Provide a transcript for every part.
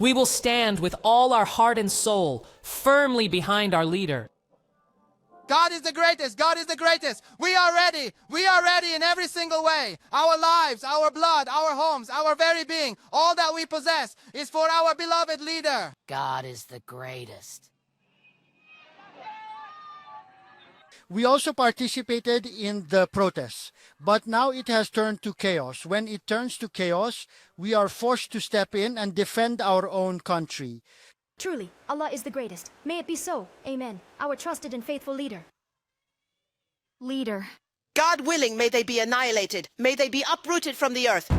We will stand with all our heart and soul, firmly behind our leader. God is the greatest. God is the greatest. We are ready. We are ready in every single way. Our lives, our blood, our homes, our very being, all that we possess is for our beloved leader. God is the greatest. We also participated in the protests, but now it has turned to chaos. When it turns to chaos, we are forced to step in and defend our own country. Truly, Allah is the greatest. May it be so. Amen. Our trusted and faithful leader. God willing, may they be annihilated. May they be uprooted from the earth.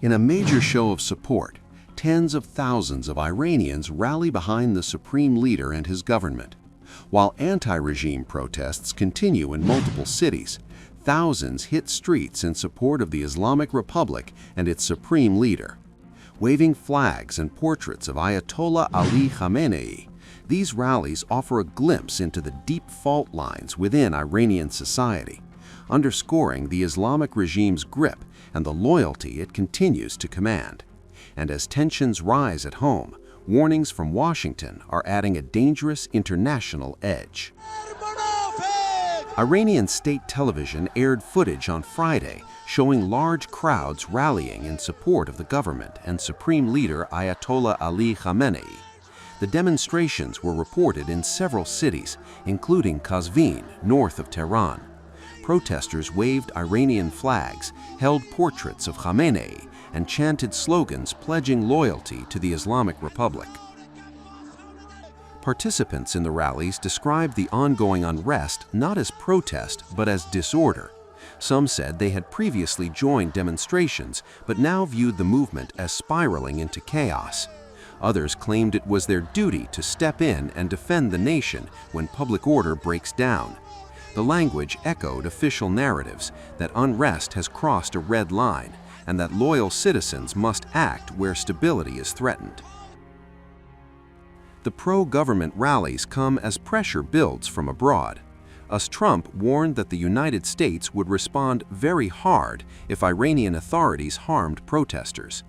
In a major show of support, tens of thousands of Iranians rally behind the supreme leader and his government. While anti-regime protests continue in multiple cities, thousands hit streets in support of the Islamic Republic and its supreme leader. Waving flags and portraits of Ayatollah Ali Khamenei, these rallies offer a glimpse into the deep fault lines within Iranian society, underscoring the Islamic regime's grip and the loyalty it continues to command. And as tensions rise at home, warnings from Washington are adding a dangerous international edge. Iranian state television aired footage on Friday showing large crowds rallying in support of the government and supreme leader Ayatollah Ali Khamenei. The demonstrations were reported in several cities, including Qazvin, north of Tehran. Protesters waved Iranian flags, held portraits of Khamenei, and chanted slogans pledging loyalty to the Islamic Republic. Participants in the rallies described the ongoing unrest not as protest but as disorder. Some said they had previously joined demonstrations but now viewed the movement as spiraling into chaos. Others claimed it was their duty to step in and defend the nation when public order breaks down. The language echoed official narratives that unrest has crossed a red line and that loyal citizens must act where stability is threatened. The pro-government rallies come as pressure builds from abroad. Trump warned that the United States would respond very hard if Iranian authorities harmed protesters.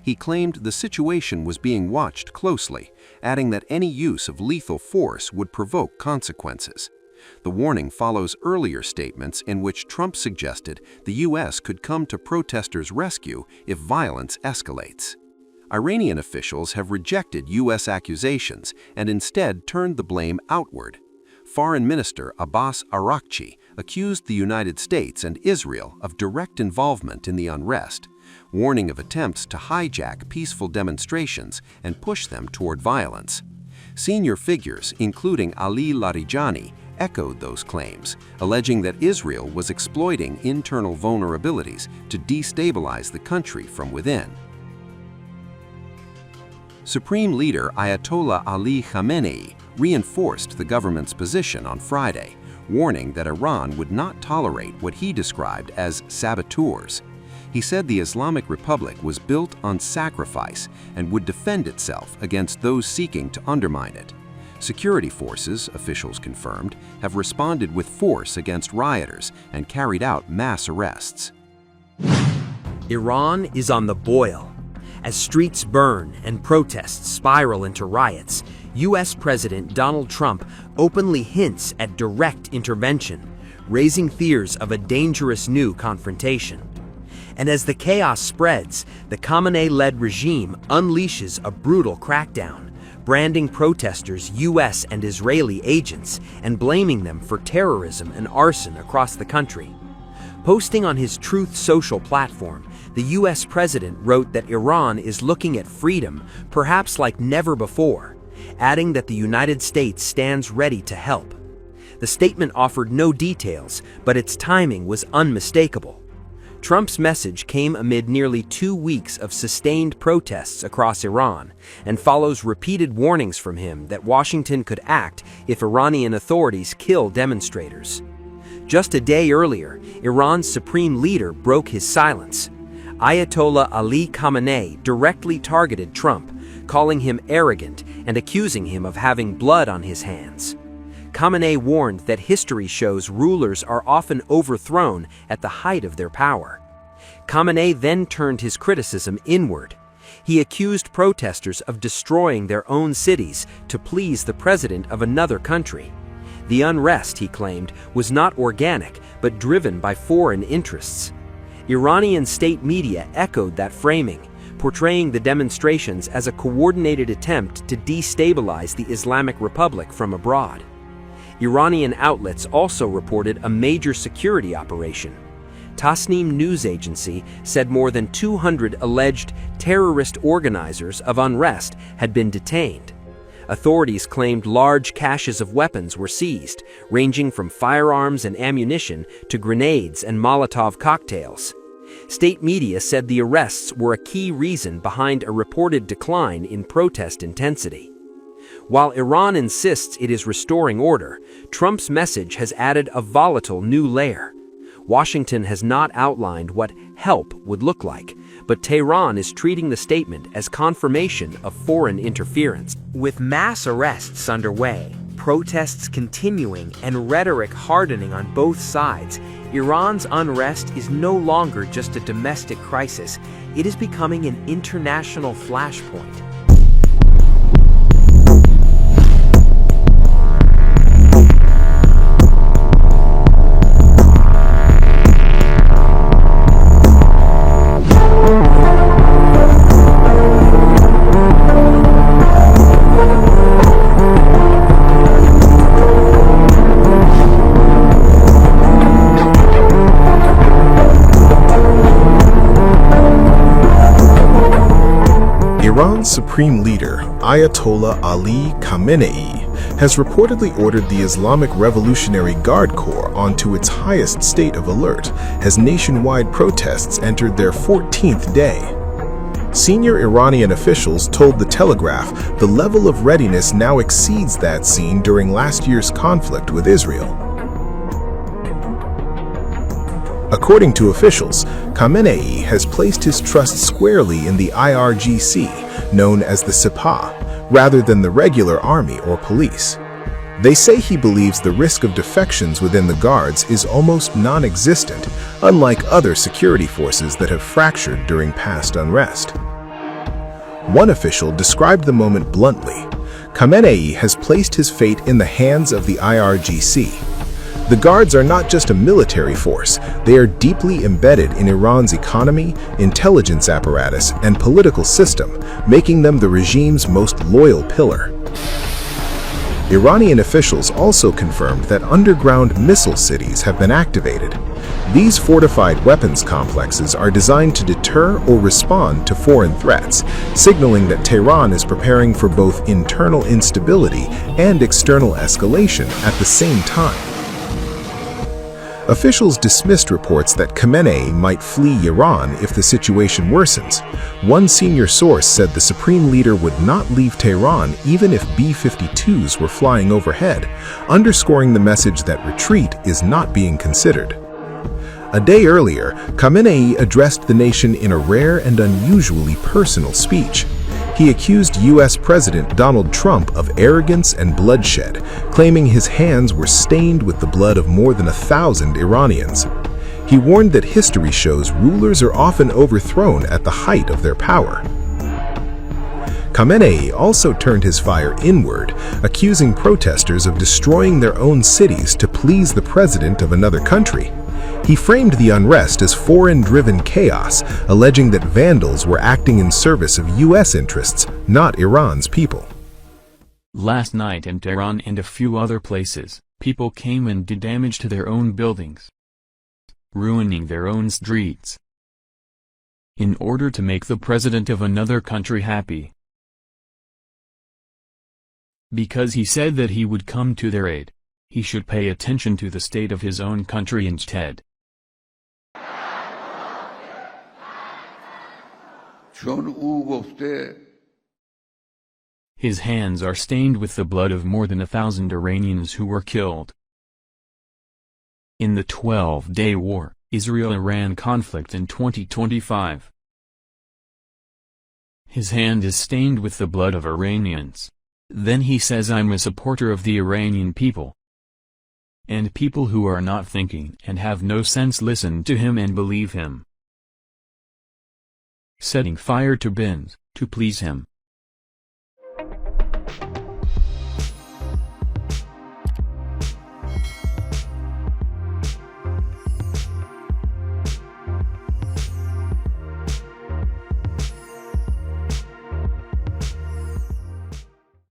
He claimed the situation was being watched closely, adding that any use of lethal force would provoke consequences. The warning follows earlier statements in which Trump suggested the U.S. could come to protesters' rescue if violence escalates. Iranian officials have rejected U.S. accusations and instead turned the blame outward. Foreign Minister Abbas Araghchi accused the United States and Israel of direct involvement in the unrest, warning of attempts to hijack peaceful demonstrations and push them toward violence. Senior figures, including Ali Larijani, echoed those claims, alleging that Israel was exploiting internal vulnerabilities to destabilize the country from within. Supreme Leader Ayatollah Ali Khamenei reinforced the government's position on Friday, warning that Iran would not tolerate what he described as saboteurs. He said the Islamic Republic was built on sacrifice and would defend itself against those seeking to undermine it. Security forces, officials confirmed, have responded with force against rioters and carried out mass arrests. Iran is on the boil. As streets burn and protests spiral into riots, U.S. President Donald Trump openly hints at direct intervention, raising fears of a dangerous new confrontation. And as the chaos spreads, the Khamenei-led regime unleashes a brutal crackdown, branding protesters U.S. and Israeli agents and blaming them for terrorism and arson across the country. Posting on his Truth Social platform, the U.S. president wrote that Iran is looking at freedom perhaps like never before, adding that the United States stands ready to help. The statement offered no details, but its timing was unmistakable. Trump's message came amid nearly 2 weeks of sustained protests across Iran and follows repeated warnings from him that Washington could act if Iranian authorities kill demonstrators. Just a day earlier, Iran's supreme leader broke his silence. Ayatollah Ali Khamenei directly targeted Trump, calling him arrogant and accusing him of having blood on his hands. Khamenei warned that history shows rulers are often overthrown at the height of their power. Khamenei then turned his criticism inward. He accused protesters of destroying their own cities to please the president of another country. The unrest, he claimed, was not organic, but driven by foreign interests. Iranian state media echoed that framing, portraying the demonstrations as a coordinated attempt to destabilize the Islamic Republic from abroad. Iranian outlets also reported a major security operation. Tasnim news agency said more than 200 alleged terrorist organizers of unrest had been detained. Authorities claimed large caches of weapons were seized, ranging from firearms and ammunition to grenades and Molotov cocktails. State media said the arrests were a key reason behind a reported decline in protest intensity. While Iran insists it is restoring order, Trump's message has added a volatile new layer. Washington has not outlined what help would look like, but Tehran is treating the statement as confirmation of foreign interference. With mass arrests underway, protests continuing, and rhetoric hardening on both sides, Iran's unrest is no longer just a domestic crisis. It is becoming an international flashpoint. Iran's supreme leader, Ayatollah Ali Khamenei, has reportedly ordered the Islamic Revolutionary Guard Corps onto its highest state of alert as nationwide protests entered their 14th day. Senior Iranian officials told The Telegraph the level of readiness now exceeds that seen during last year's conflict with Israel. According to officials, Khamenei has placed his trust squarely in the IRGC, known as the Sepah, rather than the regular army or police. They say he believes the risk of defections within the guards is almost non-existent, unlike other security forces that have fractured during past unrest. One official described the moment bluntly: Khamenei has placed his fate in the hands of the IRGC. The guards are not just a military force, they are deeply embedded in Iran's economy, intelligence apparatus, and political system, making them the regime's most loyal pillar. Iranian officials also confirmed that underground missile cities have been activated. These fortified weapons complexes are designed to deter or respond to foreign threats, signaling that Tehran is preparing for both internal instability and external escalation at the same time. Officials dismissed reports that Khamenei might flee Iran if the situation worsens. One senior source said the supreme leader would not leave Tehran even if B-52s were flying overhead, underscoring the message that retreat is not being considered. A day earlier, Khamenei addressed the nation in a rare and unusually personal speech. He accused U.S. President Donald Trump of arrogance and bloodshed, claiming his hands were stained with the blood of more than 1,000 Iranians. He warned that history shows rulers are often overthrown at the height of their power. Khamenei also turned his fire inward, accusing protesters of destroying their own cities to please the president of another country. He framed the unrest as foreign-driven chaos, alleging that vandals were acting in service of U.S. interests, not Iran's people. Last night in Tehran and a few other places, people came and did damage to their own buildings, ruining their own streets, in order to make the president of another country happy. Because he said that he would come to their aid, he should pay attention to the state of his own country instead. His hands are stained with the blood of more than 1,000 Iranians who were killed in the 12-day war, Israel-Iran conflict in 2025. His hand is stained with the blood of Iranians. Then he says I'm a supporter of the Iranian people. And people who are not thinking and have no sense listen to him and believe him. setting fire to bins, to please him.